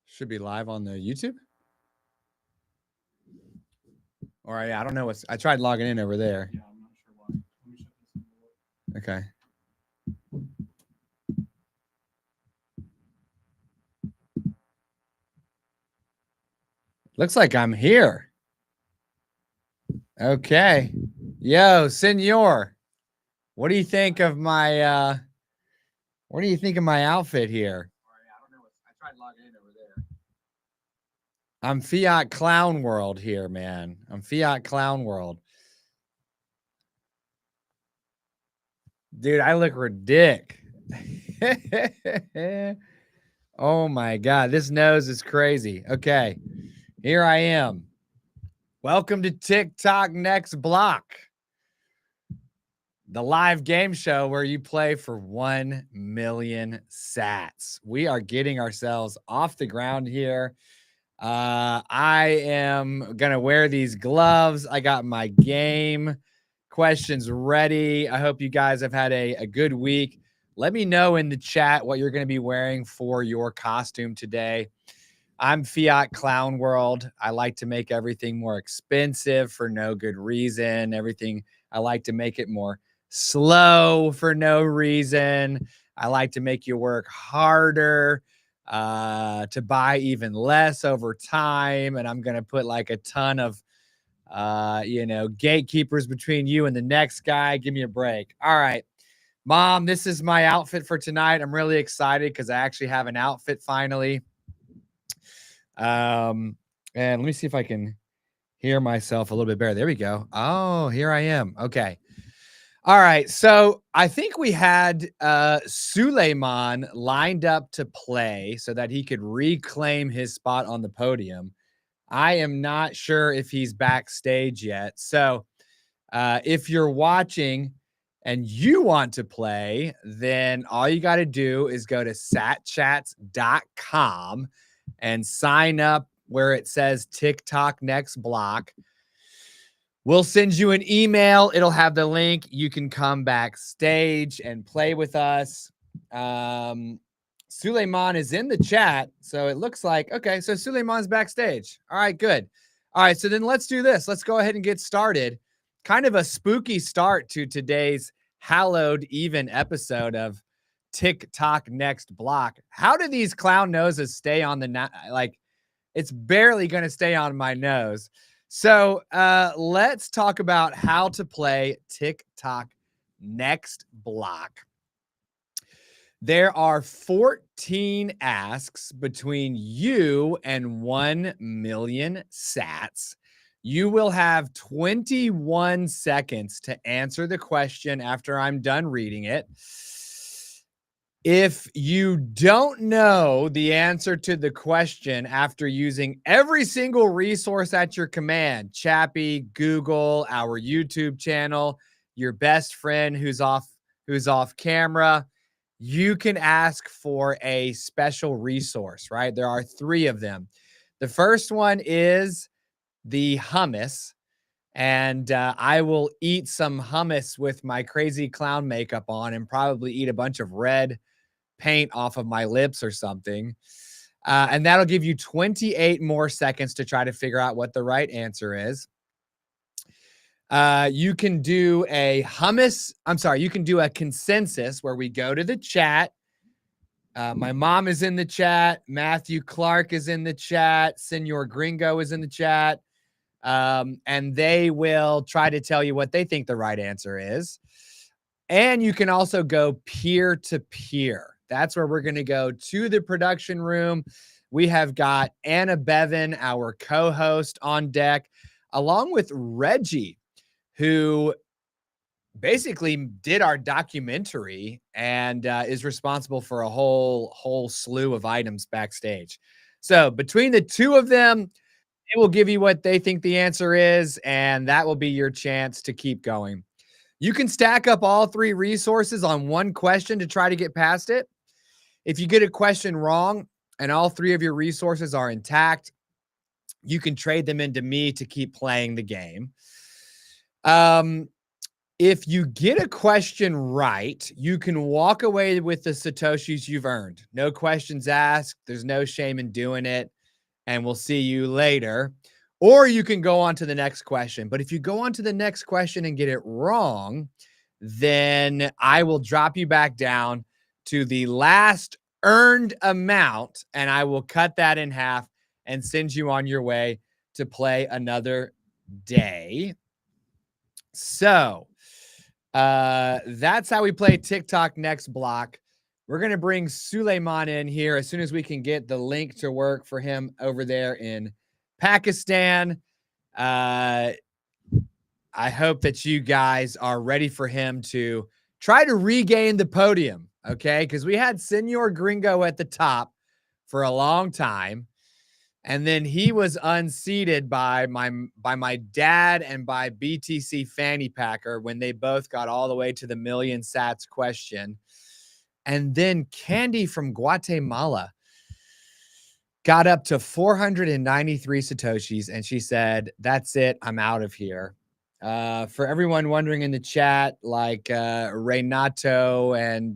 Should be live on the YouTube. All right, I don't know what's. I tried logging in over there. Yeah, I'm not sure why. Let me shut this and look. Okay. Looks like I'm here. Okay. Yo, senor. What do you think of my what do you think of my outfit here? All right, I don't know. I tried logging in over there. I'm Fiat Clown World here, man. I'm Fiat Clown World. Dude, I look ridiculous. Oh my God. This nose is crazy. Okay. Here I am. Welcome to TikTok Next Block, the live game show where you play for 1 million sats. We are getting ourselves off the ground here. I am going to wear these gloves. I got my game questions ready. I hope you guys have had a good week. Let me know in the chat what you're going to be wearing for your costume today. I'm Fiat Clown World. I like to make everything more expensive for no good reason. I like to make it more slow for no reason. I like to make you work harder to buy even less over time. And I'm going to put like a ton of, gatekeepers between you and the next guy. Give me a break. All right, Mom, this is my outfit for tonight. I'm really excited because I actually have an outfit finally. And let me see if I can hear myself a little bit better. There we go. Oh, here I am. Okay. All right. So I think we had Suleiman lined up to play so that he could reclaim his spot on the podium. I am not sure if he's backstage yet. So if you're watching and you want to play, then all you got to do is go to satchats.com and sign up where it says TikTok Next Block. We'll send you an email. It'll have the link. You can come backstage and play with us. Suleiman is in the chat. So it looks like, okay, so Suleiman's backstage. All right, good. All right, so then let's do this. Let's go ahead and get started. Kind of a spooky start to today's hallowed even episode of TikTok Next Block. How do these clown noses stay on the like? It's barely going to stay on my nose. So let's talk about how to play TikTok Next Block. There are 14 asks between you and 1 million sats. You will have 21 seconds to answer the question after I'm done reading it. If you don't know the answer to the question after using every single resource at your command, Chappie, Google, our YouTube channel, your best friend who's off camera, you can ask for a special resource, right? There are 3 of them. The first one is the hummus. And I will eat some hummus with my crazy clown makeup on and probably eat a bunch of red paint off of my lips or something. And that'll give you 28 more seconds to try to figure out what the right answer is. You can do a you can do a consensus where we go to the chat. My mom is in the chat. Matthew Clark is in the chat. Senor Gringo is in the chat. And they will try to tell you what they think the right answer is. And you can also go peer to peer. That's where we're going to go to the production room. We have got Anna Bevan, our co-host, on deck, along with Reggie, who basically did our documentary and is responsible for a whole slew of items backstage. So between the 2 of them, they will give you what they think the answer is, and that will be your chance to keep going. You can stack up all 3 resources on one question to try to get past it. If you get a question wrong and all 3 of your resources are intact, you can trade them into me to keep playing the game. If you get a question right, you can walk away with the Satoshis you've earned. No questions asked. There's no shame in doing it. And we'll see you later. Or you can go on to the next question. But if you go on to the next question and get it wrong, then I will drop you back down to the last earned amount, and I will cut that in half and send you on your way to play another day. So that's how we play TikTok next block. We're going to bring Suleiman in here as soon as we can get the link to work for him over there in Pakistan. I hope that you guys are ready for him to try to regain the podium, okay? Because we had Senor Gringo at the top for a long time, and then he was unseated by my dad and by BTC Fanny Packer when they both got all the way to the million sats question. And then Candy from Guatemala got up to 493 Satoshis, and she said, "That's it. I'm out of here." For everyone wondering in the chat, like Renato and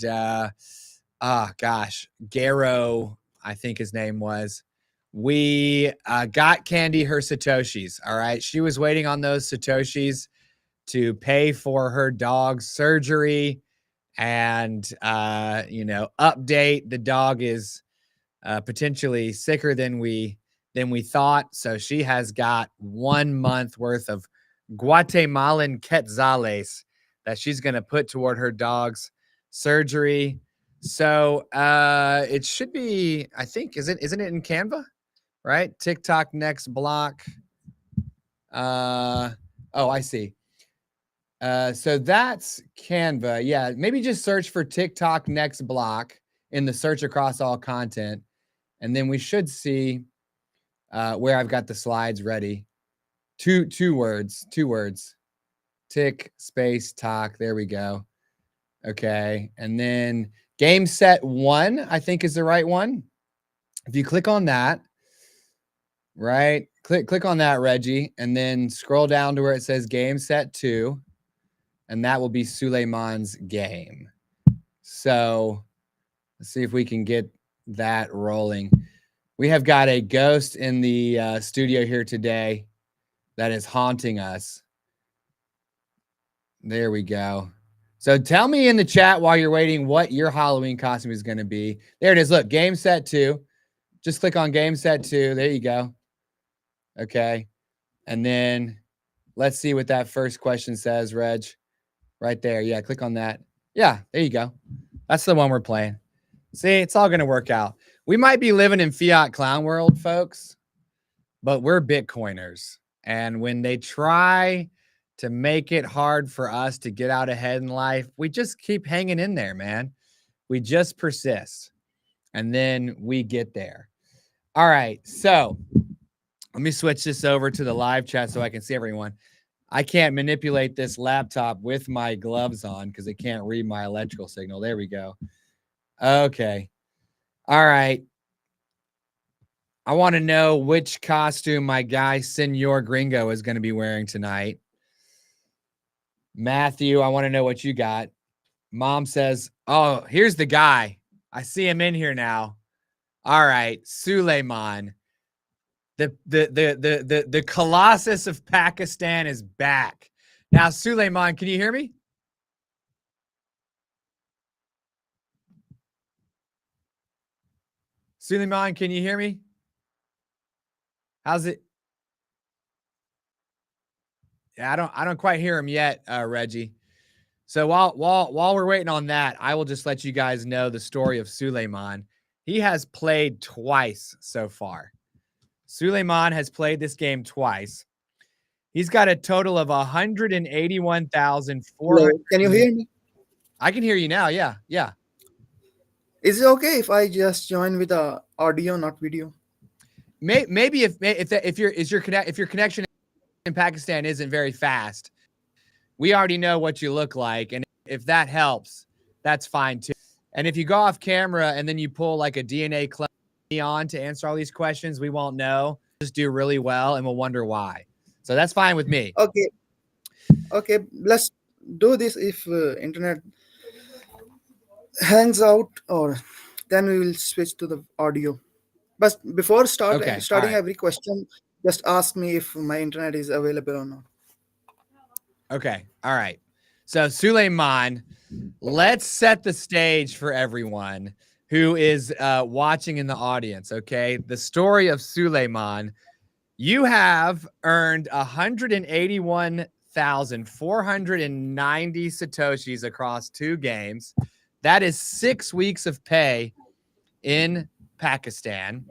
Garo, I think his name was, we got Candy her Satoshis. All right. She was waiting on those Satoshis to pay for her dog's surgery and, update. The dog is potentially sicker than we thought. So she has got 1 month worth of Guatemalan quetzales that she's going to put toward her dog's surgery. So it should be, I think, isn't it in Canva? Right? TikTok next block. Oh, I see. So that's Canva. Yeah, maybe just search for TikTok next block in the search across all content. And then we should see where I've got the slides ready. Two words. Tick space talk. There we go. Okay. And then game set 1, I think is the right one. If you click on that, right? Click on that, Reggie, and then scroll down to where it says game set 2, and that will be Suleiman's game. So let's see if we can get that rolling. We have got a ghost in the studio here today that is haunting us. There we go. So tell me in the chat while you're waiting what your Halloween costume is going to be. There it is. Look, game set 2. Just click on game set 2. There you go. Okay. And then let's see what that first question says, Reg. Right there. Yeah, click on that. Yeah, there you go. That's the one we're playing. See, it's all going to work out. We might be living in fiat clown world, folks, but we're Bitcoiners. And when they try to make it hard for us to get out ahead in life, we just keep hanging in there, man. We just persist. And then we get there. All right. So let me switch this over to the live chat so I can see everyone. I can't manipulate this laptop with my gloves on because it can't read my electrical signal. There we go. Okay. All right. I want to know which costume my guy Senor Gringo is going to be wearing tonight. Matthew, I want to know what you got. Mom says, "Oh, here's the guy. I see him in here now." All right, Suleiman. The Colossus of Pakistan is back. Now, Suleiman, can you hear me? Suleiman, can you hear me? How's it? Yeah, I don't quite hear him yet, Reggie. So while we're waiting on that, I will just let you guys know the story of Suleiman. He has played twice so far. Suleiman has played this game twice. He's got a total of 181,400. Can you hear me? I can hear you now. Yeah, yeah. Is it okay if I just join with the audio, not video? Maybe if your connection in Pakistan isn't very fast, we already know what you look like, and if that helps, that's fine too. And if you go off camera and then you pull like a DNA clone on to answer all these questions, we won't know. Just do really well, and we'll wonder why. So that's fine with me. Okay. do this if internet hangs out, or then we will switch to the audio. But before Okay. All starting right. every question, just ask me if my internet is available or not. Okay. All right. So Suleiman, let's set the stage for everyone who is watching in the audience. Okay. The story of Suleiman. You have earned 181,490 Satoshis across 2 games. That is 6 weeks of pay in Pakistan.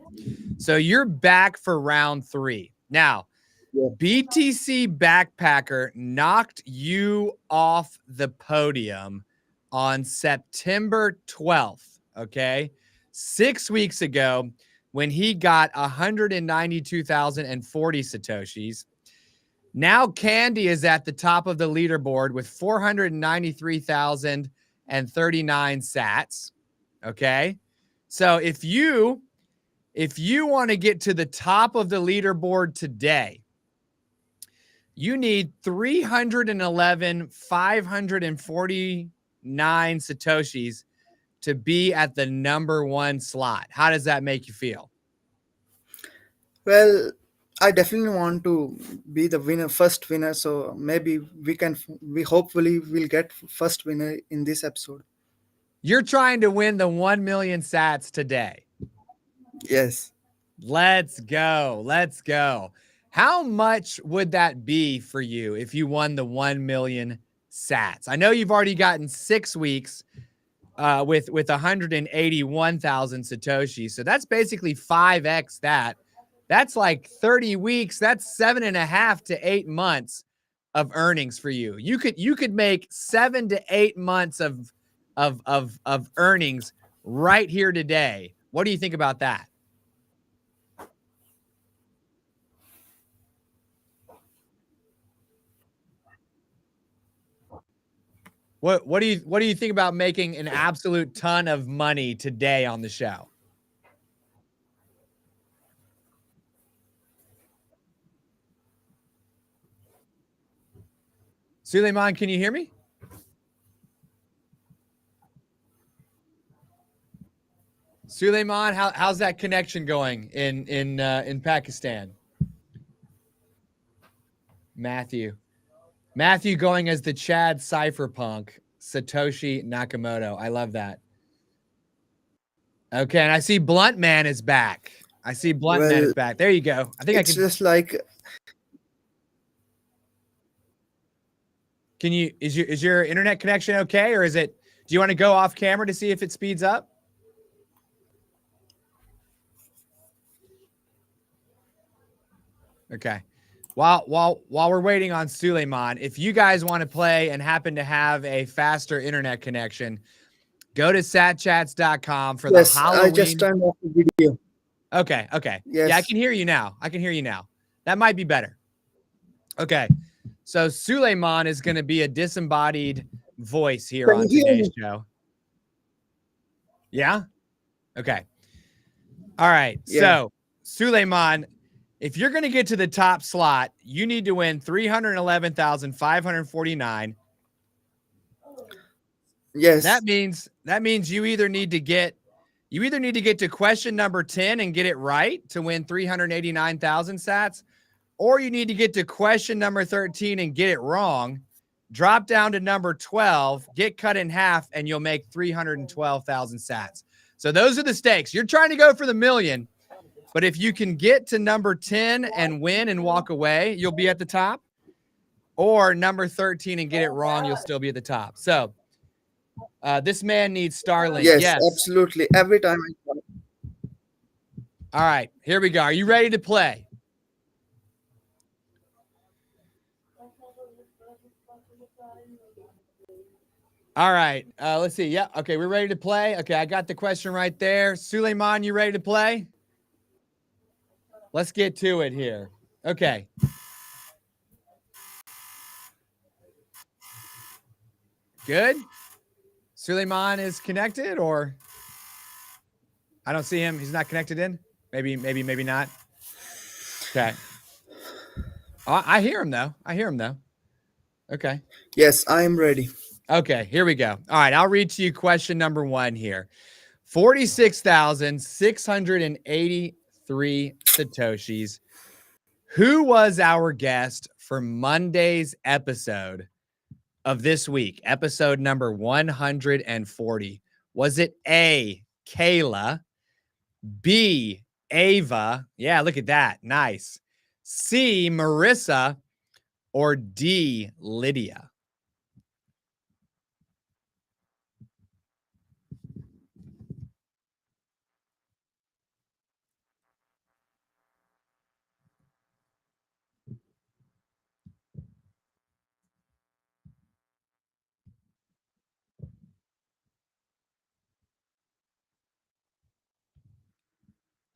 So you're back for round 3. Now, Yeah. BTC Backpacker knocked you off the podium on September 12th. Okay. 6 weeks ago, when he got 192,040 Satoshis. Now Candy is at the top of the leaderboard with 493,039 sats. Okay. So if you want to get to the top of the leaderboard today, you need 311,549 Satoshis to be at the number 1 slot. How does that make you feel? Well, I definitely want to be the winner, first winner. So maybe we hopefully will get first winner in this episode. You're trying to win the 1 million sats today. Yes. Let's go. Let's go. How much would that be for you if you won the 1 million sats? I know you've already gotten 6 weeks with 181,000 Satoshi. So that's basically 5x that. That's like 30 weeks. That's 7.5 to 8 months of earnings for you. You could make 7 to 8 months of earnings right here today. What do you think about that? What do you think about making an absolute ton of money today on the show? Suleiman, can you hear me? Suleiman, how's that connection going in Pakistan? Matthew going as the Chad Cypherpunk, Satoshi Nakamoto. I love that. Okay, and I see Blunt Man is back. Well, There you go. I think I it's can. just like Can you? Is your internet connection okay, or is it? Do you want to go off camera to see if it speeds up? Okay. While we're waiting on Suleiman, if you guys want to play and happen to have a faster internet connection, go to satchats.com for the yes. I just Halloween. turned off the video. Okay. Yes. Yeah, I can hear you now. That might be better. Okay. So Suleiman is going to be a disembodied voice here Can on you hear today's me? show. Yeah? Okay. All right. Yeah. So Suleiman, if you're going to get to the top slot, you need to win 311,549. Yes. That means you either need to get to question number 10 and get it right to win 389,000 sats, or you need to get to question number 13 and get it wrong, drop down to number 12, get cut in half, and you'll make 312,000 sats. So those are the stakes. You're trying to go for the million, but if you can get to number 10 and win and walk away, you'll be at the top, or number 13 and get it wrong, you'll still be at the top. So this man needs Starlink. Yes, absolutely. Every time All right, here we go. Are you ready to play? All right, let's see. Yeah, okay, we're ready to play. Okay, I got the question right there. Suleiman, you ready to play? Let's get to it here. Okay. Good. Suleiman is connected, or I don't see him. He's not connected in. Maybe not. Okay. Oh, I hear him though. Okay. Yes, I am ready. Okay, here we go. All right, I'll read to you question number 1 here. 46,683 Satoshis. Who was our guest for Monday's episode of this week, episode number 140? Was it A, Kayla, B, Ava? Yeah, look at that. Nice. C, Marissa, or D, Lydia?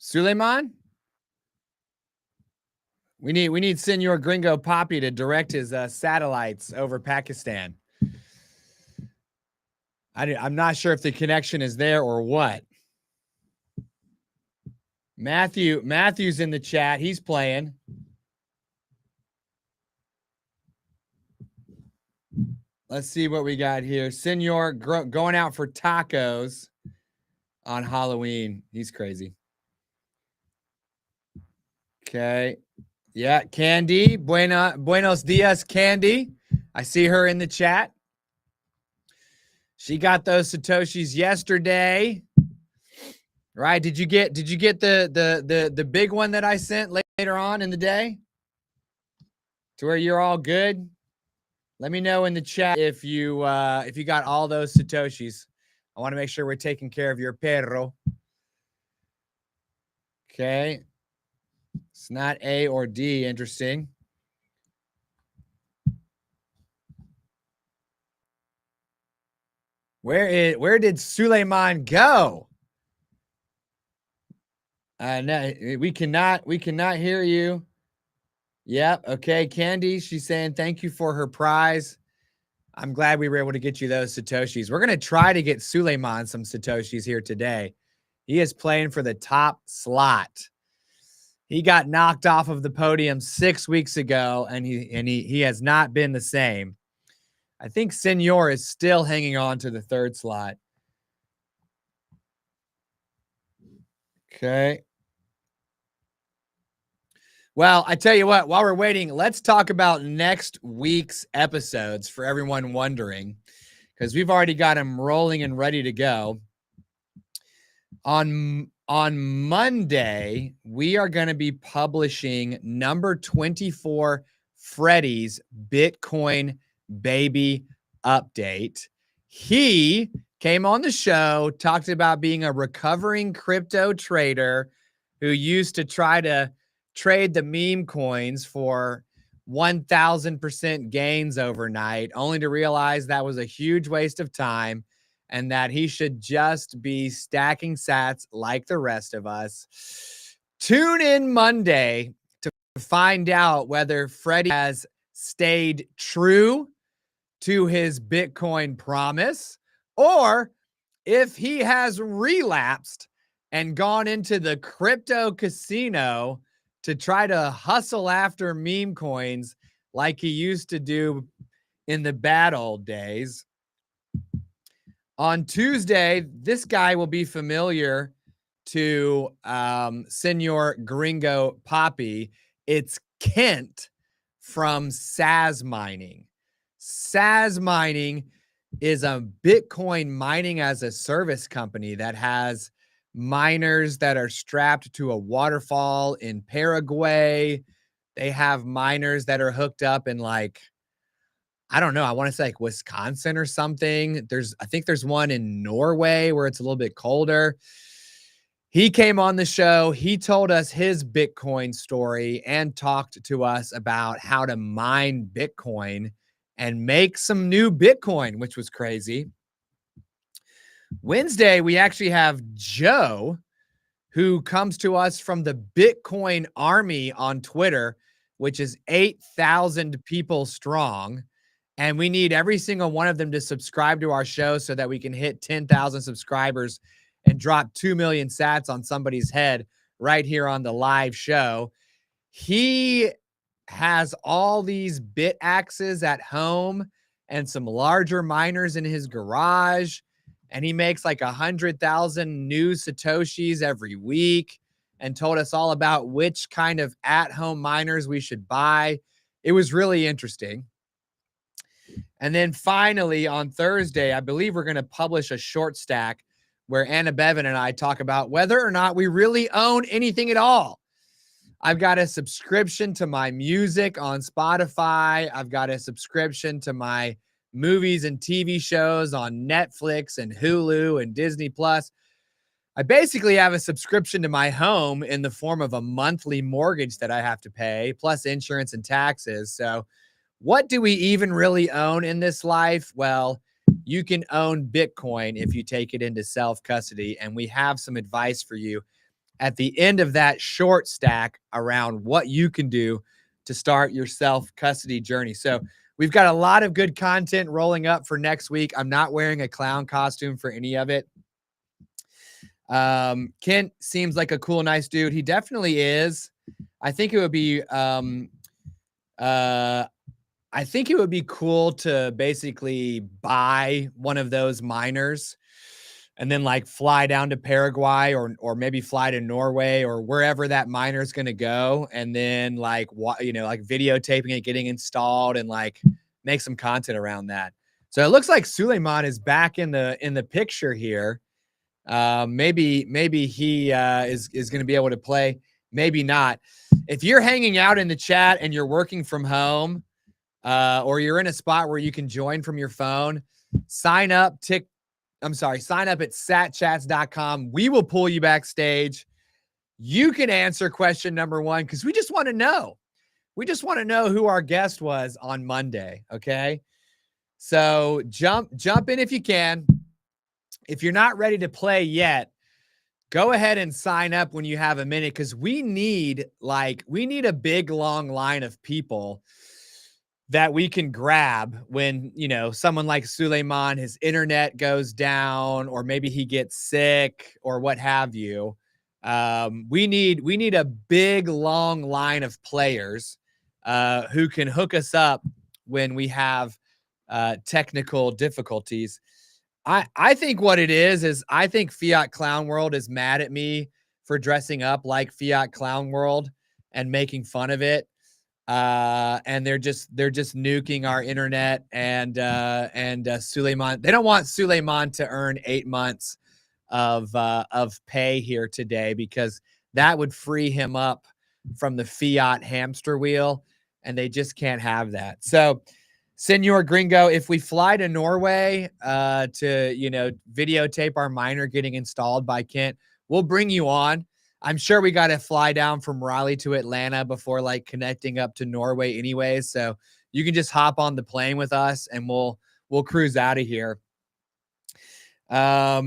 Suleiman? We need Senor Gringo Poppy to direct his satellites over Pakistan. I'm not sure if the connection is there or what. Matthew's in the chat. He's playing. Let's see what we got here. Senor going out for tacos on Halloween. He's crazy. Okay. Yeah, Candy. Buenos dias, Candy. I see her in the chat. She got those Satoshis yesterday. Right? Did you get the big one that I sent later on in the day? To where you're all good? Let me know in the chat if you got all those Satoshis. I want to make sure we're taking care of your perro. Okay. It's not A or D. Interesting. Where did Suleiman go? No, we cannot hear you. Yep. Okay. Candy, she's saying thank you for her prize. I'm glad we were able to get you those Satoshis. We're going to try to get Suleiman some Satoshis here today. He is playing for the top slot. He got knocked off of the podium 6 weeks ago, and he has not been the same. I think Senor is still hanging on to the third slot. Okay. Well, I tell you what, while we're waiting, let's talk about next week's episodes for everyone wondering, because we've already got them rolling and ready to go. On Monday, we are going to be publishing number 24, Freddie's Bitcoin baby update. He came on the show, talked about being a recovering crypto trader who used to try to trade the meme coins for 1,000% gains overnight, only to realize that was a huge waste of time and that he should just be stacking sats like the rest of us. Tune in Monday to find out whether Freddie has stayed true to his Bitcoin promise or if he has relapsed and gone into the crypto casino to try to hustle after meme coins like he used to do in the bad old days. On Tuesday, this guy will be familiar to Senor Gringo Poppy. It's Kent from Saz Mining. Saz Mining is a Bitcoin mining as a service company that has miners that are strapped to a waterfall in Paraguay. They have miners that are hooked up in I don't know. I want to say like Wisconsin or something. I think there's one in Norway where it's a little bit colder. He came on the show. He told us his Bitcoin story and talked to us about how to mine Bitcoin and make some new Bitcoin, which was crazy. Wednesday, we actually have Joe, who comes to us from the Bitcoin Army on Twitter, which is 8,000 people strong. And we need every single one of them to subscribe to our show so that we can hit 10,000 subscribers and drop 2 million sats on somebody's head right here on the live show. He has all these bit axes at home and some larger miners in his garage. And he makes like 100,000 new Satoshis every week and told us all about which kind of at-home miners we should buy. It was really interesting. And then finally on Thursday, I believe we're going to publish a short stack where Anna Bevan and I talk about whether or not we really own anything at all. I've got a subscription to my music on Spotify. I've got a subscription to my movies and TV shows on Netflix and Hulu and Disney Plus. I basically have a subscription to my home in the form of a monthly mortgage that I have to pay, plus insurance and taxes. So what do we even really own in this life? Well, you can own Bitcoin if you take it into self-custody, and we have some advice for you at the end of that short stack around what you can do to start your self-custody journey. So we've got a lot of good content rolling up for next week. I'm not wearing a clown costume for any of it. Kent seems like a cool, nice dude. He definitely is. I think it would be cool to basically buy one of those miners and then like fly down to Paraguay or maybe fly to Norway or wherever that miner is going to go. And then like, like videotaping it, getting installed and like make some content around that. So it looks like Suleiman is back in the picture here. Maybe he is going to be able to play. Maybe not. If you're hanging out in the chat and you're working from home, or you're in a spot where you can join from your phone, sign up at satchats.com. We will pull you backstage. You can answer question number 1 because we just want to know. We just want to know who our guest was on Monday. Okay. So jump in if you can. If you're not ready to play yet, go ahead and sign up when you have a minute because we need a big long line of people that we can grab when, someone like Suleiman, his internet goes down, or maybe he gets sick or what have you. We need a big, long line of players who can hook us up when we have technical difficulties. I think what it is I think Fiat Clown World is mad at me for dressing up like Fiat Clown World and making fun of it. And they're just nuking our internet and Suleiman. They don't want Suleiman to earn 8 months of pay here today because that would free him up from the Fiat hamster wheel, and they just can't have that. So, Senor Gringo, if we fly to Norway to videotape our miner getting installed by Kent, we'll bring you on. I'm sure we got to fly down from Raleigh to Atlanta before like connecting up to Norway anyway. So you can just hop on the plane with us and we'll cruise out of here. All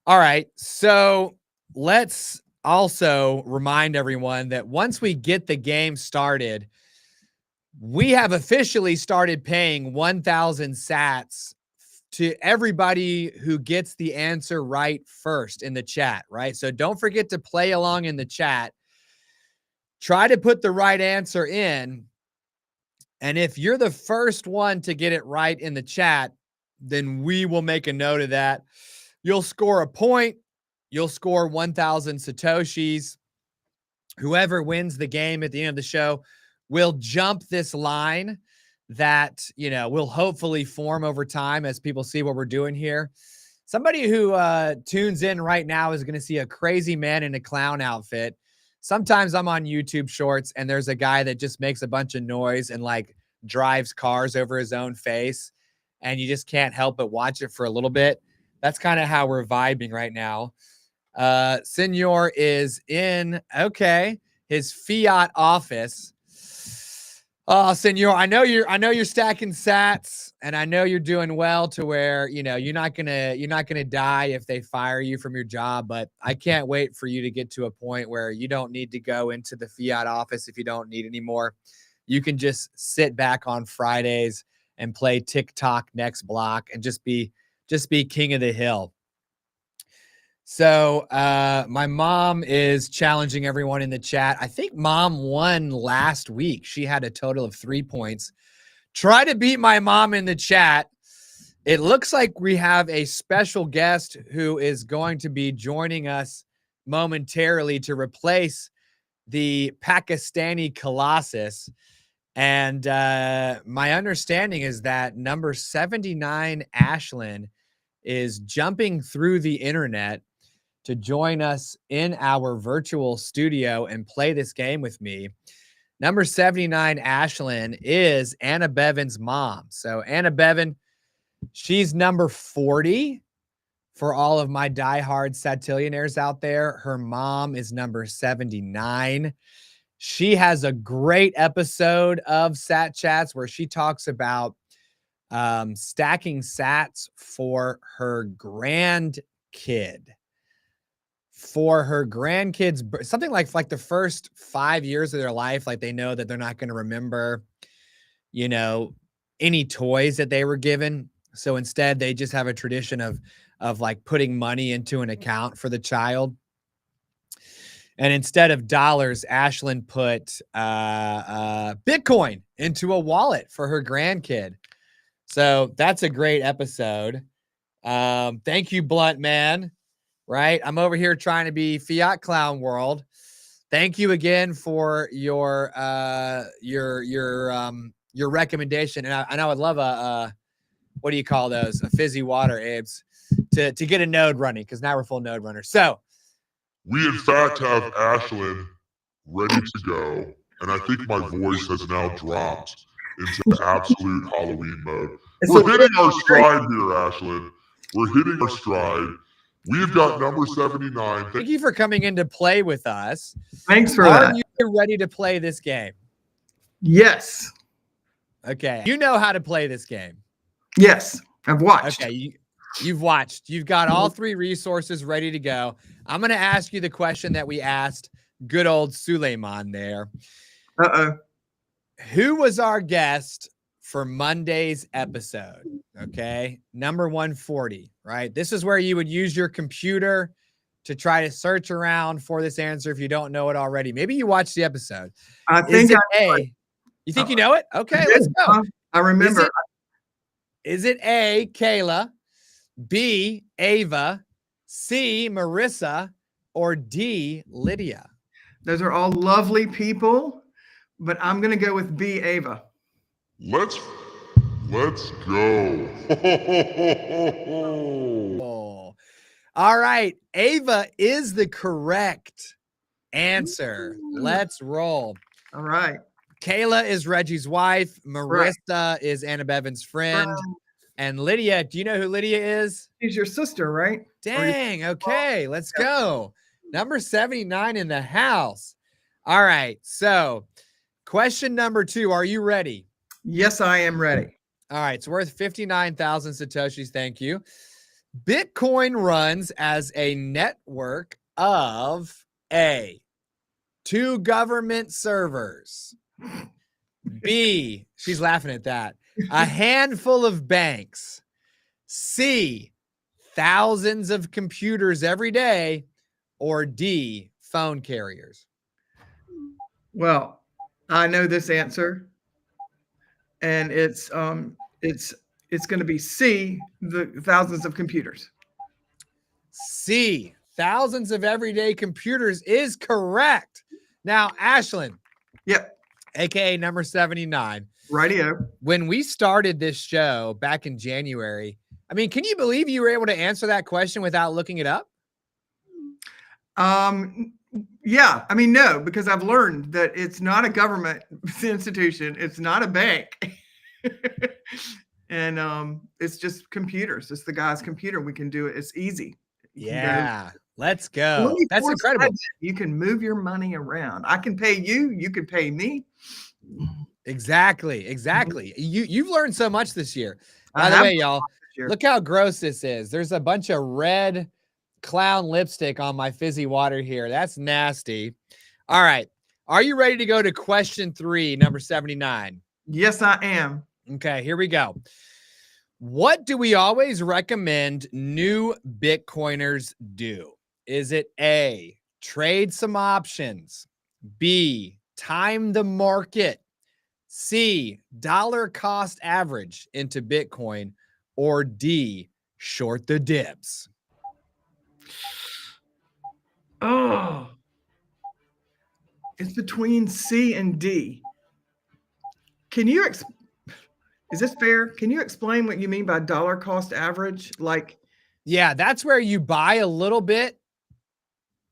right. So let's also remind everyone that once we get the game started, we have officially started paying 1,000 sats to everybody who gets the answer right first in the chat, right? So don't forget to play along in the chat. Try to put the right answer in. And if you're the first one to get it right in the chat, then we will make a note of that. You'll score a point. You'll score 1,000 Satoshis. Whoever wins the game at the end of the show will jump this line that, will hopefully form over time as people see what we're doing here. Somebody who tunes in right now is going to see a crazy man in a clown outfit. Sometimes I'm on YouTube shorts and there's a guy that just makes a bunch of noise and like drives cars over his own face. And you just can't help but watch it for a little bit. That's kind of how we're vibing right now. Senor is in, his Fiat office. Oh, Senor, I know you're stacking sats, and I know you're doing well to where, you're not gonna die if they fire you from your job, but I can't wait for you to get to a point where you don't need to go into the Fiat office if you don't need anymore. You can just sit back on Fridays and play TikTok next block and just be king of the hill. So my mom is challenging everyone in the chat. I think mom won last week. She had a total of 3 points. Try to beat my mom in the chat. It looks like we have a special guest who is going to be joining us momentarily to replace the Pakistani Colossus. And my understanding is that number 79, Ashlyn, is jumping through the internet to join us in our virtual studio and play this game with me. Number 79, Ashlyn, is Anna Bevan's mom. So Anna Bevan, she's number 40 for all of my diehard Satillionaires out there. Her mom is number 79. She has a great episode of Sat Chats where she talks about stacking sats for her grandkid. For her grandkids, something like the first 5 years of their life, like they know that they're not going to remember, any toys that they were given. So instead, they just have a tradition of like putting money into an account for the child. And instead of dollars, Ashlyn put Bitcoin into a wallet for her grandkid. So that's a great episode. Thank you, Blunt Man. Right? I'm over here trying to be Fiat Clown World. Thank you again for your recommendation. And I would love a what do you call those? A fizzy water, Abe's, to get a node running, because now we're full node runners. So we in fact have Ashlyn ready to go, and I think my voice has now dropped into absolute Halloween mode. We're hitting our stride here, Ashlyn. We're hitting our stride. We've got number 79. Thank you for coming in to play with us. Thanks for that. Are you ready to play this game? Yes. Okay. You know how to play this game. Yes. I've watched. Okay. You've watched. You've got all 3 resources ready to go. I'm going to ask you the question that we asked good old Suleiman there. Uh-oh. Who was our guest for Monday's episode? Okay. Number 140, right? This is where you would use your computer to try to search around for this answer if you don't know it already. Maybe you watched the episode. I think you think you know it? Okay, let's go. I remember. Is it A, Kayla, B, Ava, C, Marissa, or D, Lydia? Those are all lovely people, but I'm going to go with B, Ava. Let's go. Oh. All right. Ava is the correct answer. Let's roll. All right. Kayla is Reggie's wife. Marissa is Anna Bevan's friend. And Lydia, do you know who Lydia is? She's your sister, right? Dang. Okay. Let's go. Number 79 in the house. All right. So question number 2. Are you ready? Yes, I am ready. All right. It's worth 59,000 Satoshis. Thank you. Bitcoin runs as a network of A, 2 government servers. B, she's laughing at that, a handful of banks. C, thousands of computers every day. Or D, phone carriers. Well, I know this answer, and it's going to be C, the thousands of computers. C, thousands of everyday computers is correct. Now, Ashlyn. Yep. AKA number 79. Rightio. When we started this show back in January, I mean, can you believe you were able to answer that question without looking it up? Yeah. I mean, no, because I've learned that it's not a government institution. It's not a bank. And it's just computers. It's the guy's computer. We can do it. It's easy. Yeah. Let's go. That's incredible. You can move your money around. I can pay you. You can pay me. Exactly. You've learned so much this year. By the way, y'all, look how gross this is. There's a bunch of red clown lipstick on my fizzy water here. That's nasty. All right. Are you ready to go to question 3, number 79? Yes, I am. Okay, here we go. What do we always recommend new Bitcoiners do? Is it A, trade some options, B, time the market, C, dollar cost average into Bitcoin, or D, short the dips? Oh, it's between C and D. Can you is this fair? Can you explain what you mean by dollar cost average? Like, Yeah, that's where you buy a little bit.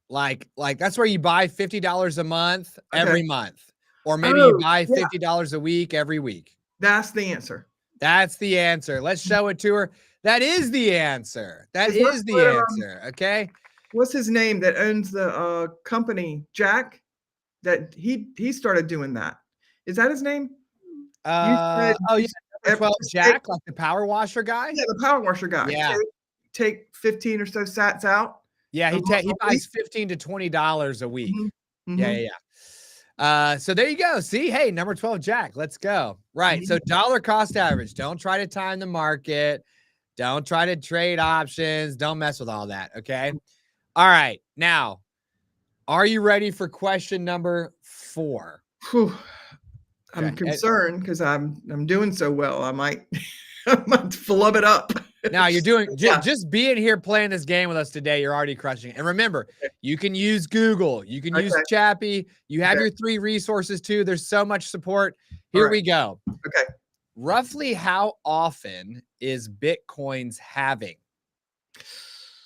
Like that's where you buy $50 a month every okay. month, or maybe you Oh, buy yeah, $50 a week every week. that's the answer. That's the answer. Let's show it to her. That is the answer. That Is that is the what, answer. Okay. what's his name that owns the company? Jack. That he started doing that. Is that his name? You said Oh yeah, you number 12 just Jack, like the power washer guy. yeah, the power washer guy. Yeah. Take 15 or so sats out. Yeah, a he week. buys $15 to $20 a week. Mhm, Yeah, mhm, yeah, yeah. So there you go. See, hey, number 12 Jack. Let's go. Right. So mhm. dollar cost average. Don't try to time the market. Don't try to trade options. Don't mess with all that. Okay. All right. Now, are you ready for question number 4? Phew. I'm Okay. concerned because I'm doing so well. I might I might flub it up. Now you're doing Yeah. just being here playing this game with us today. You're already crushing it. And remember, you can use Google, you can use Okay. Chappy. You have Okay. your 3 resources too. There's so much support. All Here right. we go. Okay. Roughly how often is Bitcoin's halving?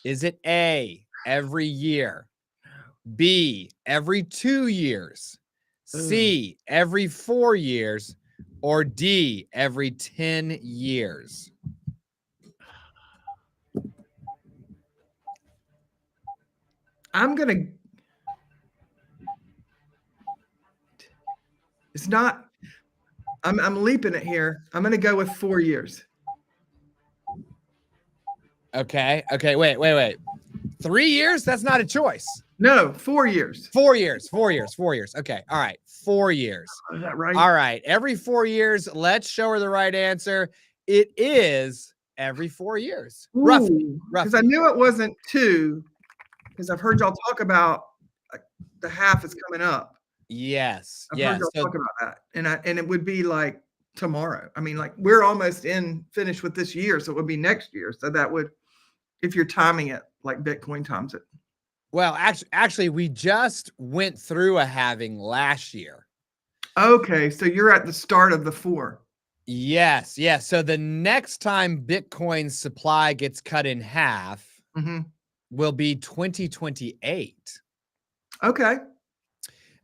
Is it A, every year, B, every 2 years, C, every 4 years, or D, every 10 years? I'm gonna. It's not. I'm leaping it here. I'm gonna go with 4 years. Okay. Okay. Wait. 3 years? That's not a choice. No, 4 years. 4 years. 4 years. 4 years. Okay. All right. 4 years. Is that right? All right. Every 4 years. Let's show her the right answer. It is every 4 years. Roughly. Because I Roughly. knew it wasn't 2, because I've heard y'all talk about the half is coming up. Yes. I've Yes. heard y'all So talk about that, and it would be like tomorrow. I mean, like we're almost finished with this year, so it would be next year. So that would, if you're timing it like Bitcoin times it. well, actually, we just went through a halving last year. Okay, so you're at the start of the 4. Yes. Yes. So the next time Bitcoin's supply gets cut in half Mm-hmm. will be 2028. Okay.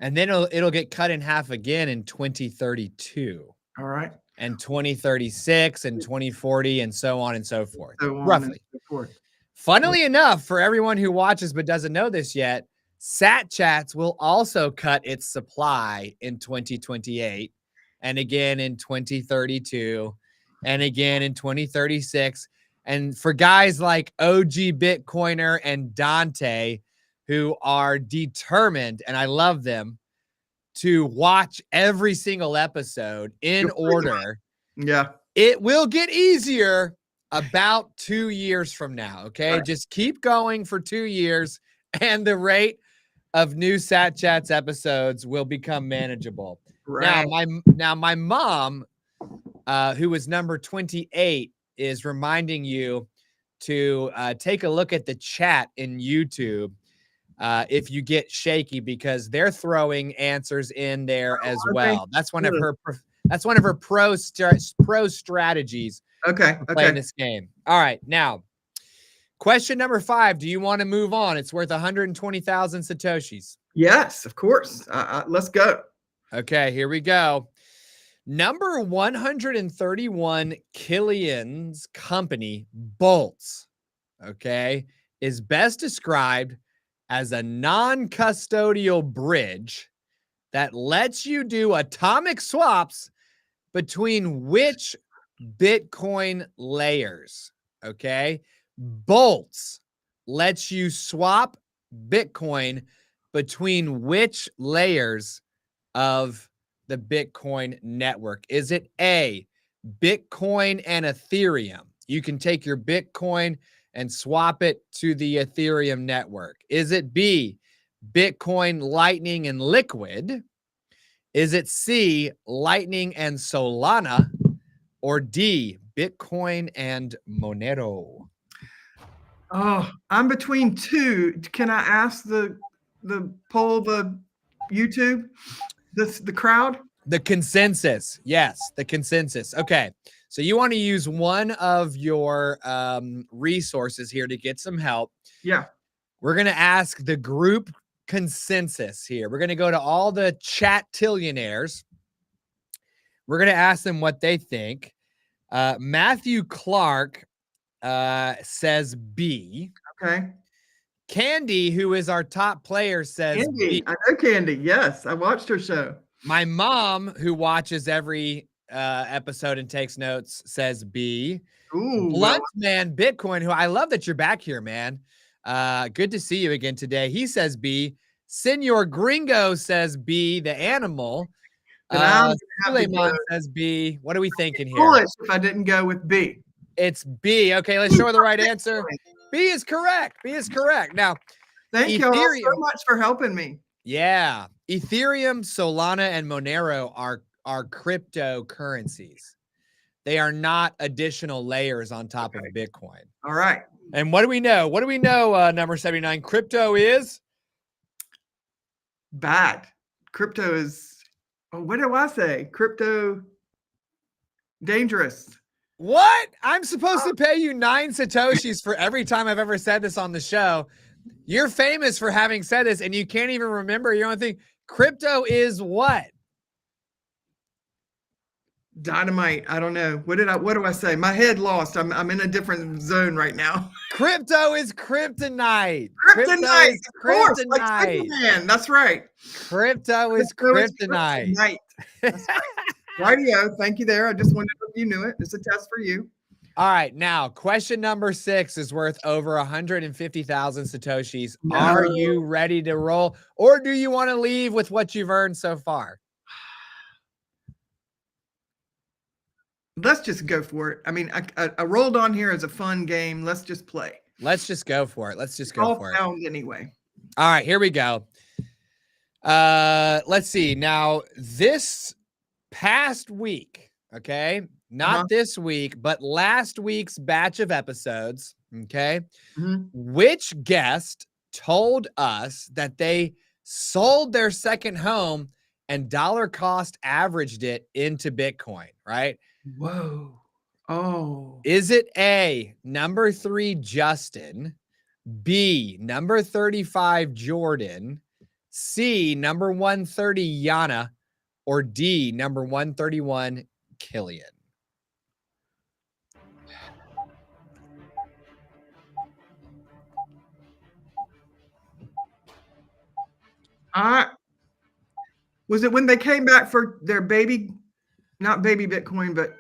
And then it'll get cut in half again in 2032 All right. and 2036 and 2040 and so on and so forth. So on Roughly. and so forth. Funnily enough, for everyone who watches but doesn't know this yet, Sat Chats will also cut its supply in 2028 and again in 2032 and again in 2036. And for guys like OG Bitcoiner and Dante, who are determined, and I love them, to watch every single episode in order, Yeah. it will get easier about 2 years from now. Okay. Right. Just keep going for 2 years, and the rate of new Sat Chats episodes will become manageable. Right. Now my mom, who was number 28, is reminding you to take a look at the chat in YouTube if you get shaky, because they're throwing answers in there as well. That's one of her pro strategies Okay. for playing Okay. this game. All right, now question number 5. Do you want to move on? It's worth 120,000 satoshis. Yes, of course. Let's go. Okay, here we go. Number 131 Killian's company, Bolts, okay, is best described as a non-custodial bridge that lets you do atomic swaps between which Bitcoin layers. Okay. Bolts lets you swap Bitcoin between which layers of the Bitcoin network? Is it A, Bitcoin and Ethereum? You can take your Bitcoin and swap it to the Ethereum network? Is it B, Bitcoin, Lightning, and Liquid? Is it C, Lightning and Solana? Or D, Bitcoin and Monero? Oh, I'm between two. Can I ask the poll, the YouTube, the crowd? The consensus. Yes, the consensus. Okay. So you want to use one of your resources here to get some help. Yeah. We're going to ask the group consensus here. We're going to go to all the chat-tillionaires. We're going to ask them what they think. Matthew Clark says B. Okay. Candy, who is our top player, says Candy. B. I know Candy. Yes, I watched her show. My mom, who watches every episode and takes notes, says B. Ooh, Blunt Man Bitcoin, who I love that you're back here, man. Good to see you again today. He says B. Senor Gringo says B, the animal. Suleiman says B. What are we thinking here? Foolish if I didn't go with B. It's B. Okay, let's show her the right answer. B is correct. B is correct. Now, thank you all so much for helping me. Yeah. Ethereum, Solana, and Monero are cryptocurrencies. They are not additional layers on top of Bitcoin. All right. And what do we know? What do we know, number 79? Crypto is? Bad. Crypto is, what do I say? Crypto dangerous. What? I'm supposed to pay you 9 Satoshis for every time I've ever said this on the show. You're famous for having said this, and you can't even remember your own thing. Crypto is what? Dynamite. I don't know. What do I say? My head lost. I'm in a different zone right now. Crypto is kryptonite. Kryptonite. Is kryptonite. Like Superman. That's right. Crypto is kryptonite. That's right. Radio. Thank you there. I just wondered if you knew it. It's a test for you. All right. Now, question number 6 is worth over 150,000 Satoshis. No. Are you ready to roll, or do you want to leave with what you've earned so far? Let's just go for it. I mean, I rolled on here as a fun game. Let's just play. Let's just go for it. Let's just go for it. Anyway. All right, here we go. Let's see. Now, this past week, okay, not this week, but last week's batch of episodes, okay, which guest told us that they sold their second home and dollar cost averaged it into Bitcoin, right? Whoa. Oh. Is it A, number 3, Justin, B, number 35, Jordan, C, number 130, Yana, or D, number 131, Killian? Was it when they came back for their baby, not baby Bitcoin, but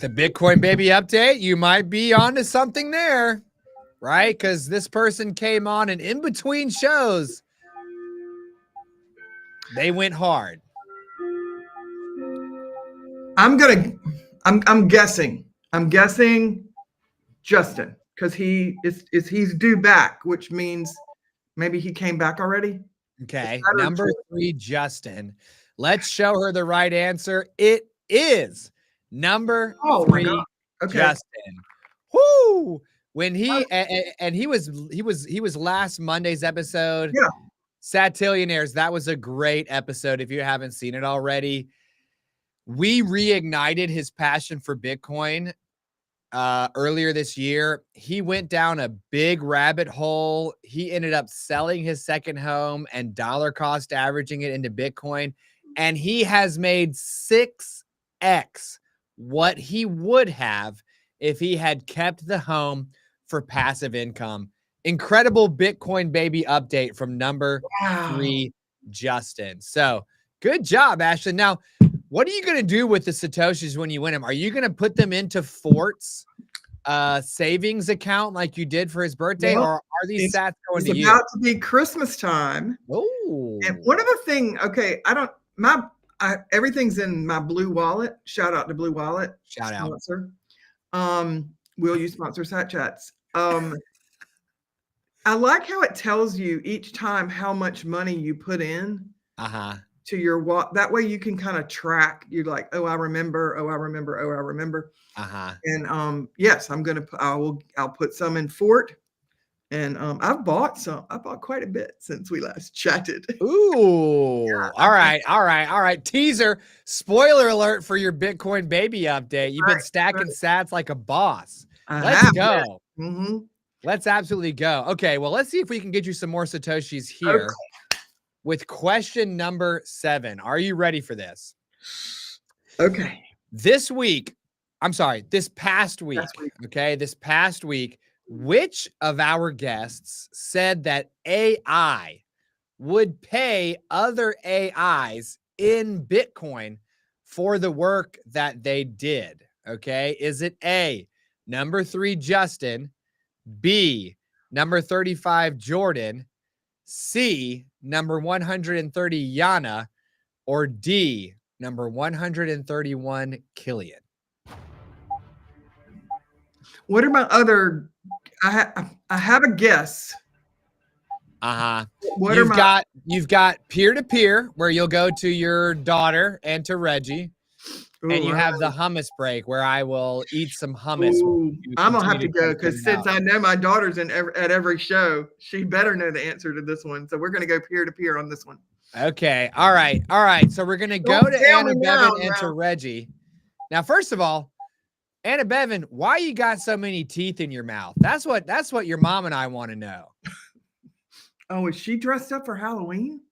the Bitcoin baby update? You might be onto something there, right? Because this person came on, and in between shows, they went hard. I'm guessing Justin, because he's due back, which means maybe he came back already. Okay, number 3, Justin. Let's show her the right answer. It is number 3, okay. Justin. Whoo! When he and he was last Monday's episode. Yeah. Satillionaires, that was a great episode. If you haven't seen it already, we reignited his passion for Bitcoin earlier this year. He went down a big rabbit hole. He ended up selling his second home and dollar cost averaging it into Bitcoin. And he has made 6x what he would have if he had kept the home for passive income. Incredible Bitcoin baby update from number 3, Justin. So good job, Ashley. Now, what are you going to do with the Satoshis when you win them? Are you going to put them into Fort's savings account like you did for his birthday, or are these sats going to you? It's about to be Christmas time. Oh. And one other thing, okay, everything's in my Blue Wallet. Shout out to Blue Wallet. Shout out. Sponsor. Will you sponsor Sat Chats? Um, I like how it tells you each time how much money you put in to your wallet. That way you can kind of track. You're like, oh, I remember. Oh, I remember. Oh, I remember. And yes, I'll put some in Fort. And I've bought some. I bought quite a bit since we last chatted. Ooh. All right. Teaser. Spoiler alert for your Bitcoin baby update. You've been stacking sats like a boss. Let's go. Mm-hmm. Let's absolutely go. Okay, well, let's see if we can get you some more Satoshis here with question number 7. Are you ready for this? Okay. This past week, which of our guests said that AI would pay other AIs in Bitcoin for the work that they did? Okay, is it A, number 3, Justin, B, number 35, Jordan, C, number 130, Yana, or D, number 131, Killian? What about other? I have a guess. You've got peer-to-peer where you'll go to your daughter and to Reggie. And you have the hummus break where I will eat some hummus. I'm gonna have to go because since I know my daughter's at every show, she better know the answer to this one. So we're gonna go peer to peer on this one. Okay. All right. So we're gonna go to Anna Bevan and to Reggie. Now, first of all, Anna Bevan, why you got so many teeth in your mouth? That's what your mom and I want to know. Oh, is she dressed up for Halloween?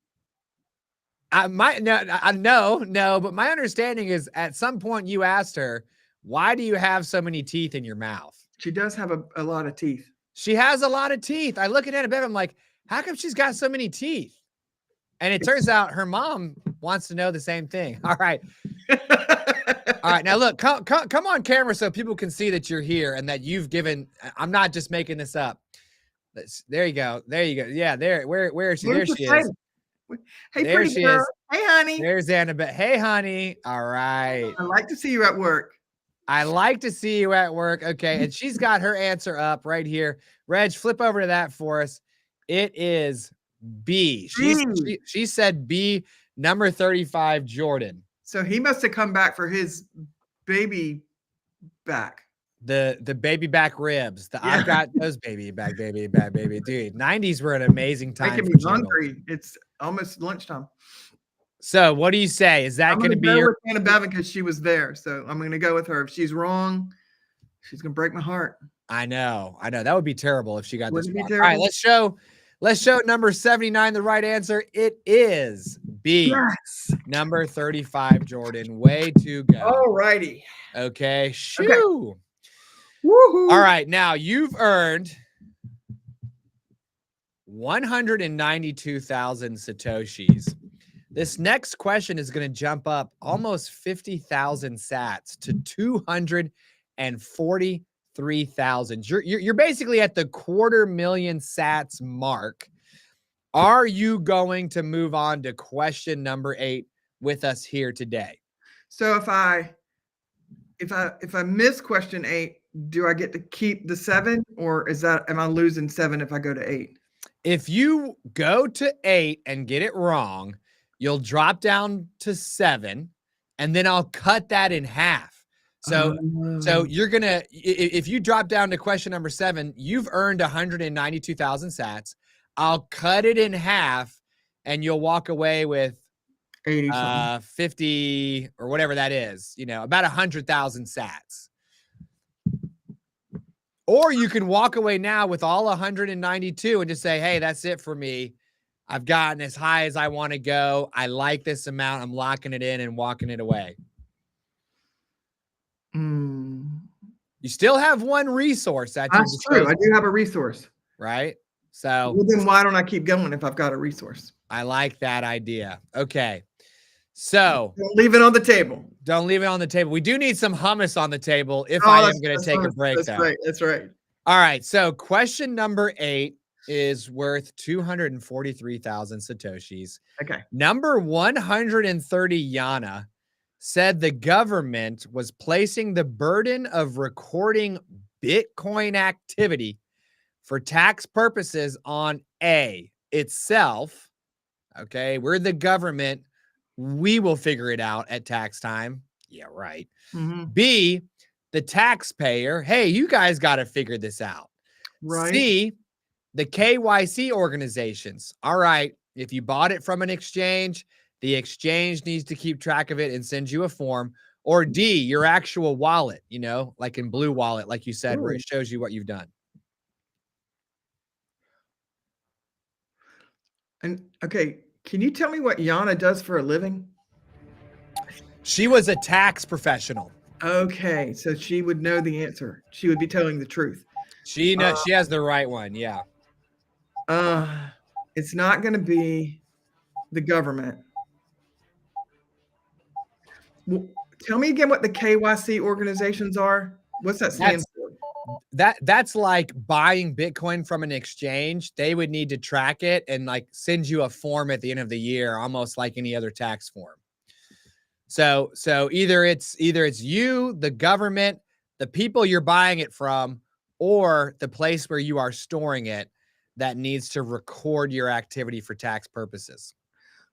No, but my understanding is at some point you asked her, why do you have so many teeth in your mouth? She does have a lot of teeth. She has a lot of teeth. I look at Anna Bevan, I'm like, how come she's got so many teeth? And it turns out her mom wants to know the same thing. All right. All right. Now look, come on camera so people can see that you're here and that you've given, I'm not just making this up. There you go. Yeah, there. Where is she? There she is. Hey, there pretty girl. Hey, honey. There's Annabelle. Hey, honey. All right. I like to see you at work. I like to see you at work. Okay. And she's got her answer up right here. Reg, flip over to that for us. It is B. She said B, number 35, Jordan. So he must have come back for his baby back. The baby back ribs. I've got those baby back, baby. Dude, 90s were an amazing time. Making me hungry. It's almost lunchtime. So what do you say? Is that going to be your Anna Bevan because she was there? So I'm going to go with her. If she's wrong, she's going to break my heart. I know. That would be terrible if she got this wrong. All right, let's show number 79 the right answer. It is B. Yes. Number 35, Jordan. Way to go. All righty. Okay. Shoo. Okay. Woohoo. All right. Now you've earned 192,000 Satoshis. This next question is going to jump up almost 50,000 sats to 243,000. You're basically at the 250,000 sats mark. Are you going to move on to question number 8 with us here today? So if I miss question 8, do I get to keep the 7, or am I losing 7 if I go to 8? If you go to 8 and get it wrong, you'll drop down to 7, and then I'll cut that in half. So you're gonna, if you drop down to question number 7, you've earned 192,000 sats. I'll cut it in half, and you'll walk away with 50 or whatever that is. About 100,000 sats. Or you can walk away now with all 192 and just say, hey, that's it for me. I've gotten as high as I want to go. I like this amount. I'm locking it in and walking it away. You still have one resource. That's true. I do have a resource. Right? So then why don't I keep going if I've got a resource? I like that idea. Okay. So don't leave it on the table. Don't leave it on the table. We do need some hummus on the table if I am going to take a break. That's right. That's right. All right. So question number 8 is worth 243,000 Satoshis. Okay. Number 130, Yana, said the government was placing the burden of recording Bitcoin activity For tax purposes on A itself, okay, we're the government. We will figure it out at tax time. Yeah, right. Mhm. B, the taxpayer. Hey, you guys got to figure this out. Right. C, the KYC organizations. All right, if you bought it from an exchange, the exchange needs to keep track of it and send you a form. Or D, your actual wallet, like in Blue Wallet, like you said, where Ooh. it shows you what you've done. And okay, can you tell me what Yana does for a living? She was a tax professional. Okay, so she would know the answer. She would be telling the truth. She knows, she has the right one. Yeah. It's not going to be the government. Well, tell me again what the KYC organizations are. What's that stand for? That's like buying Bitcoin from an exchange. They would need to track it and like send you a form at the end of the year, almost like any other tax form. So either it's you, the government, the people you're buying it from, or the place where you are storing it that needs to record your activity for tax purposes.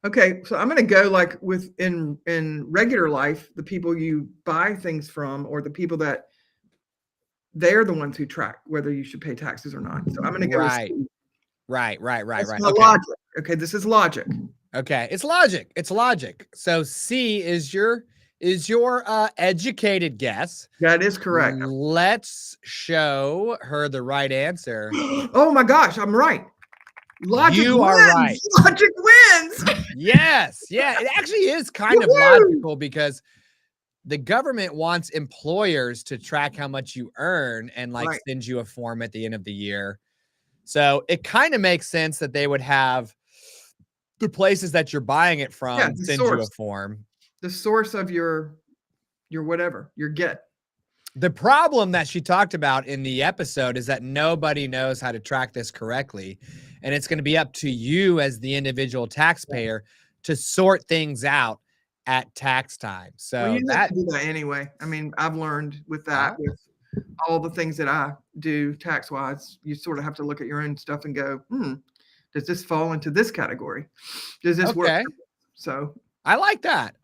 Okay, so I'm going to go like in regular life, the people you buy things from, or the people that they're the ones who track whether you should pay taxes or not. So I'm going to go with C. Right. That's Okay. my logic. Okay, this is logic. Okay, it's logic. So C is your educated guess. That is correct. Let's show her the right answer. Oh my gosh, I'm right. Logic You wins. are right. Logic wins. Yes. Yeah, it actually is kind of logical because the government wants employers to track how much you earn and like Right. send you a form at the end of the year. So it kind of makes sense that they would have the places that you're buying it from Yeah, the send you a source. form. The source of your whatever, your get. The problem that she talked about in the episode is that nobody knows how to track this correctly. And it's going to be up to you as the individual taxpayer to sort things out at tax time. So Well, you have to do that anyway. I mean, I've learned with that, with all the things that I do tax wise, you sort of have to look at your own stuff and go, does this fall into this category? Does this work? So I like that.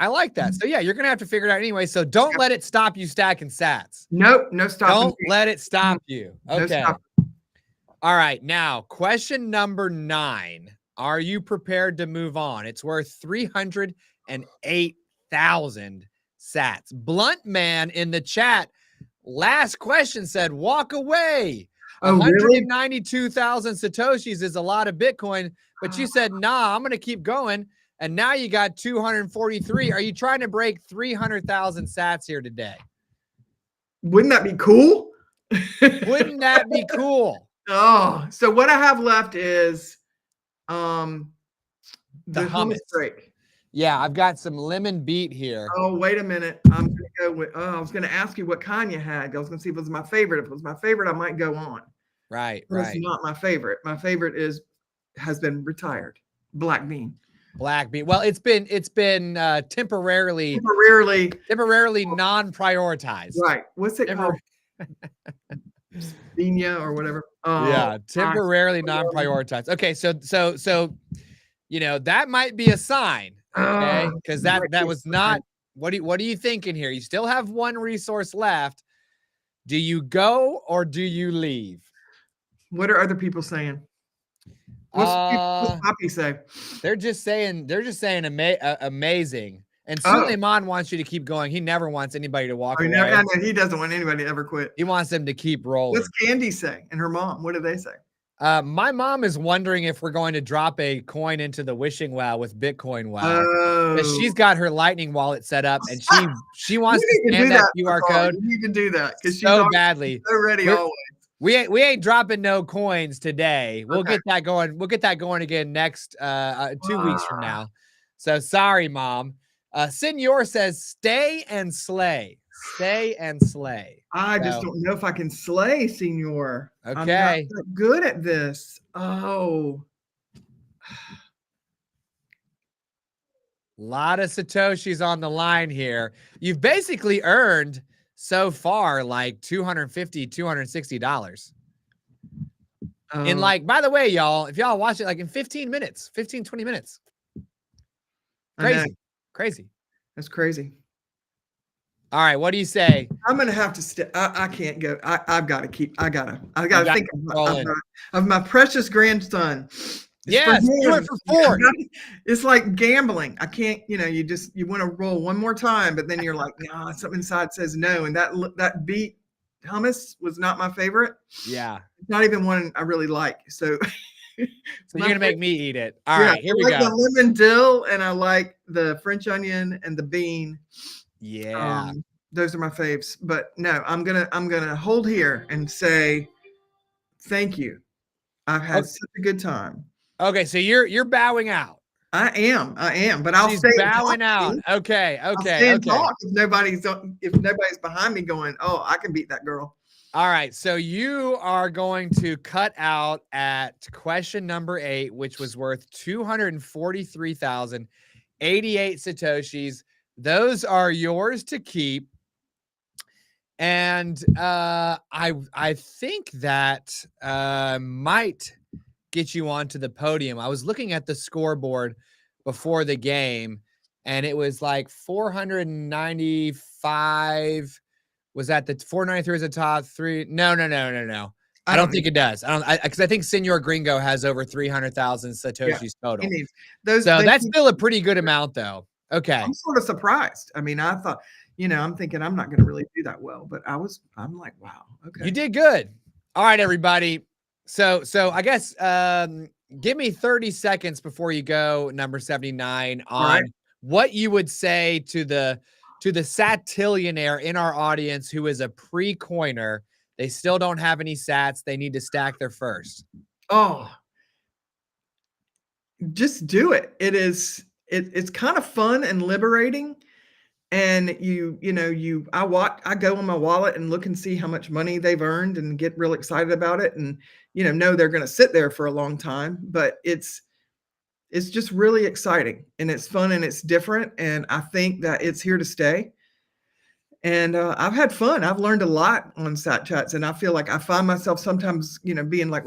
So yeah, you're gonna have to figure it out anyway. So don't let it stop you stacking sats. Nope, no stopping. Don't let it stop you. Okay. No All right. Now, question number 9. Are you prepared to move on? It's worth 308,000 sats. Blunt Man in the chat, last question said, walk away. Oh, 192,000 Satoshis is a lot of Bitcoin, but you said, nah, I'm going to keep going. And now you got 243. Are you trying to break 300,000 sats here today? Wouldn't that be cool? Wouldn't that be cool? Oh, so what I have left is the hummus break. Yeah, I've got some lemon beet here. Oh, wait a minute. I'm gonna go with I was gonna ask you what kind you had. I was gonna see if it was my favorite. If it was my favorite, I might go on. Right. It's not my favorite. My favorite has been retired. Black bean. Black bean. Well, it's been temporarily non-prioritized. Right. What's it called? Beania or whatever. Yeah, temporarily non-prioritized. Okay, so that might be a sign. Okay, because that was not. What are you thinking here? You still have one resource left. Do you go or do you leave? What are other people saying? What's Poppy say? They're just saying amazing. And Suleiman wants you to keep going. He never wants anybody to walk away. No, he doesn't want anybody to ever quit. He wants them to keep rolling. What's Candy say? And her mom, what do they say? My mom is wondering if we're going to drop a coin into the wishing well with Bitcoin Wow. Because she's got her Lightning wallet set up and she wants to scan that QR code. You need to do that because so badly. So ready always. We ain't dropping no coins today. We'll get that going. We'll get that going again next 2 weeks from now. So sorry, Mom. Senor says, stay and slay. Stay and slay. I just don't know if I can slay, Senor. Okay. I'm not that good at this. Oh. A lot of Satoshis on the line here. You've basically earned so far like $250, $260. in like, by the way, y'all, if y'all watch it like in 15 minutes, 15, 20 minutes. I know. Crazy. Crazy. That's crazy. All right. What do you say? I'm gonna have to I can't go. I've got to keep. I gotta got think of my precious grandson. Yes, do it for 4. It's like gambling. I can't. You want to roll one more time, but then you're like, nah, something inside says no. And that beet hummus was not my favorite. Yeah, It's not even one I really like. So. So you're gonna make me eat it. All right, here we go. The lemon dill, and I like the French onion and the bean. Yeah. Those are my faves. But no, I'm gonna hold here and say thank you. I've had such a good time. Okay, so you're bowing out. I am, but I'll stay bowing out. Okay. I'll stay and talk if nobody's behind me going, oh, I can beat that girl. All right, so you are going to cut out at question number 8, which was worth 243,088 Satoshis. Those are yours to keep. And I think that might get you onto the podium. I was looking at the scoreboard before the game, and it was like 495. Was that the 493 is the top 3? No. I don't think it does. Because I think Senor Gringo has over 300,000 Satoshis total. So that's still a pretty good amount, though. Okay. I'm sort of surprised. I mean, I thought, I'm thinking I'm not going to really do that well, but I'm like, wow. Okay. You did good. All right, everybody. So I guess give me 30 seconds before you go, number 79, on what you would say to the satillionaire in our audience who is a pre-coiner. They still don't have any sats. They need to stack their first. Oh, just do it. It's kind of fun and liberating. And I go on my wallet and look and see how much money they've earned and get real excited about it. And, know they're going to sit there for a long time, but it's just really exciting and it's fun and it's different. And I think that it's here to stay. And I've had fun. I've learned a lot on Sat Chats, and I feel like I find myself sometimes, being like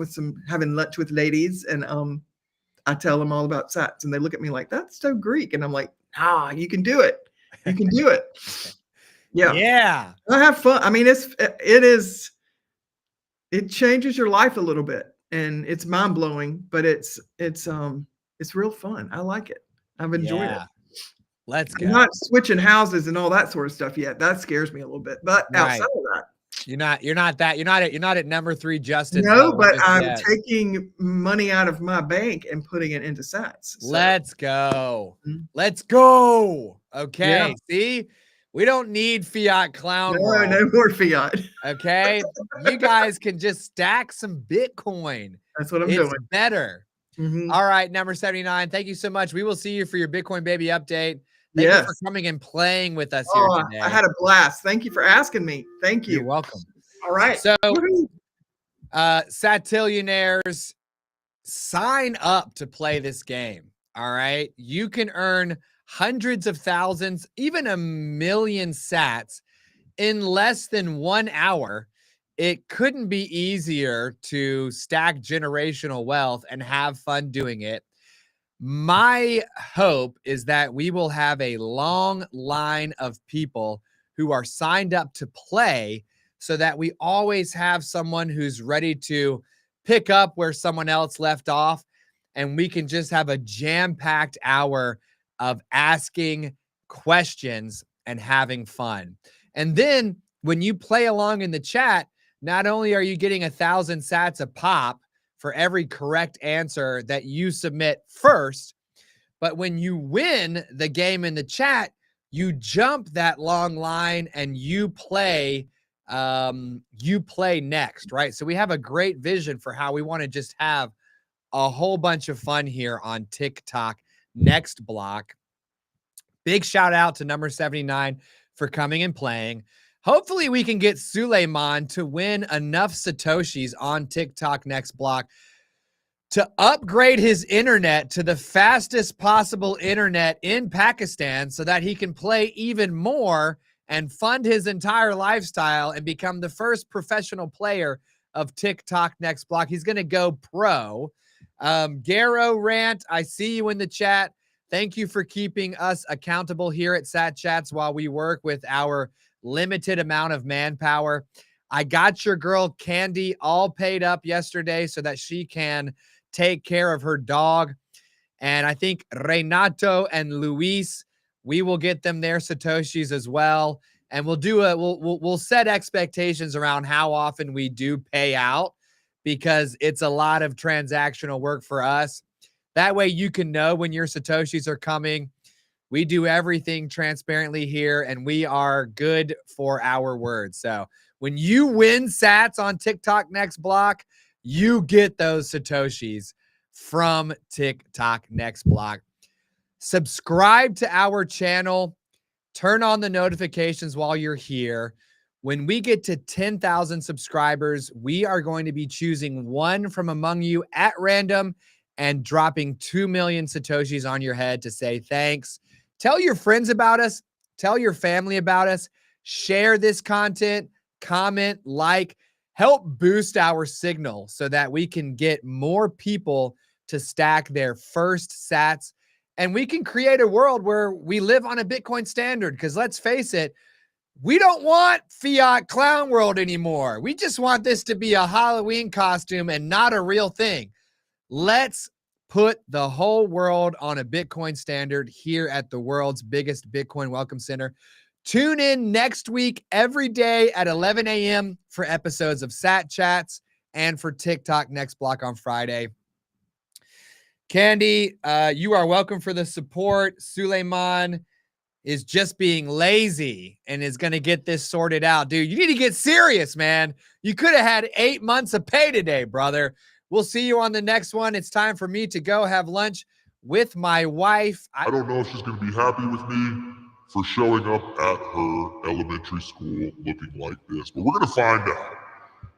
having lunch with ladies, and I tell them all about Sats, and they look at me like, that's so Greek. And I'm like, you can do it. You can do it. Yeah. I have fun. I mean, it changes your life a little bit, and it's mind blowing, but it's real fun. I like it. I've enjoyed it. Let's go. I'm not switching houses and all that sort of stuff yet. That scares me a little bit. But outside of that, you're not at number 3, Justin. No, but I'm taking money out of my bank and putting it into sats. So. Let's go. Let's go. Okay. Yeah. See, we don't need fiat clown. No more fiat. Okay. You guys can just stack some Bitcoin. That's what I'm doing. Better. Mm-hmm. All right. Number 79. Thank you so much. We will see you for your Bitcoin baby update. Thank you for coming and playing with us here today. I had a blast. Thank you for asking me. Thank you. You're welcome. All right. So, satillionaires, sign up to play this game. All right. You can earn hundreds of thousands, even 1 million sats in less than 1 hour. It couldn't be easier to stack generational wealth and have fun doing it. My hope is that we will have a long line of people who are signed up to play so that we always have someone who's ready to pick up where someone else left off, and we can just have a jam-packed hour of asking questions and having fun. And then when you play along in the chat, not only are you getting 1,000 sats a pop for every correct answer that you submit first, but when you win the game in the chat, you jump that long line and you play next, right? So we have a great vision for how we want to just have a whole bunch of fun here on TikTok next block. Big shout out to number 79 for coming and playing. Hopefully we can get Suleiman to win enough Satoshis on TikTok next block to upgrade his internet to the fastest possible internet in Pakistan so that he can play even more and fund his entire lifestyle and become the first professional player of TikTok Next Block. He's going to go pro. Garrow Rant, I see you in the chat. Thank you for keeping us accountable here at Sat Chats while we work with our limited amount of manpower. I got your girl Candy all paid up yesterday so that she can take care of her dog. And I think Renato and Luis, we will get them their Satoshis as well. And we'll set expectations around how often we do pay out, because it's a lot of transactional work for us. That way you can know when your Satoshis are coming. We do everything transparently here, and we are good for our word. So when you win sats on TikTok Next Block, you get those Satoshis from TikTok Next Block. Subscribe to our channel. Turn on the notifications while you're here. When we get to 10,000 subscribers, we are going to be choosing one from among you at random and dropping 2 million Satoshis on your head to say thanks. Tell your friends about us. Tell your family about us. Share this content. Comment, like, help boost our signal so that we can get more people to stack their first sats. And we can create a world where we live on a Bitcoin standard, because let's face it, we don't want fiat clown world anymore. We just want this to be a Halloween costume and not a real thing. Let's put the whole world on a Bitcoin standard here at the world's biggest Bitcoin Welcome Center. Tune in next week every day at 11 a.m. for episodes of Sat Chats and for TikTok Next Block on Friday. Candy, you are welcome for the support. Suleiman is just being lazy and is going to get this sorted out. Dude, you need to get serious, man. You could have had 8 months of pay today, brother. We'll see you on the next one. It's time for me to go have lunch with my wife. I don't know if she's going to be happy with me for showing up at her elementary school looking like this, but we're going to find out.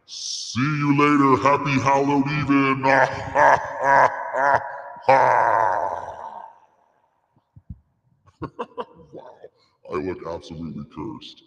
See you later. Happy Halloween. Wow, I look absolutely cursed.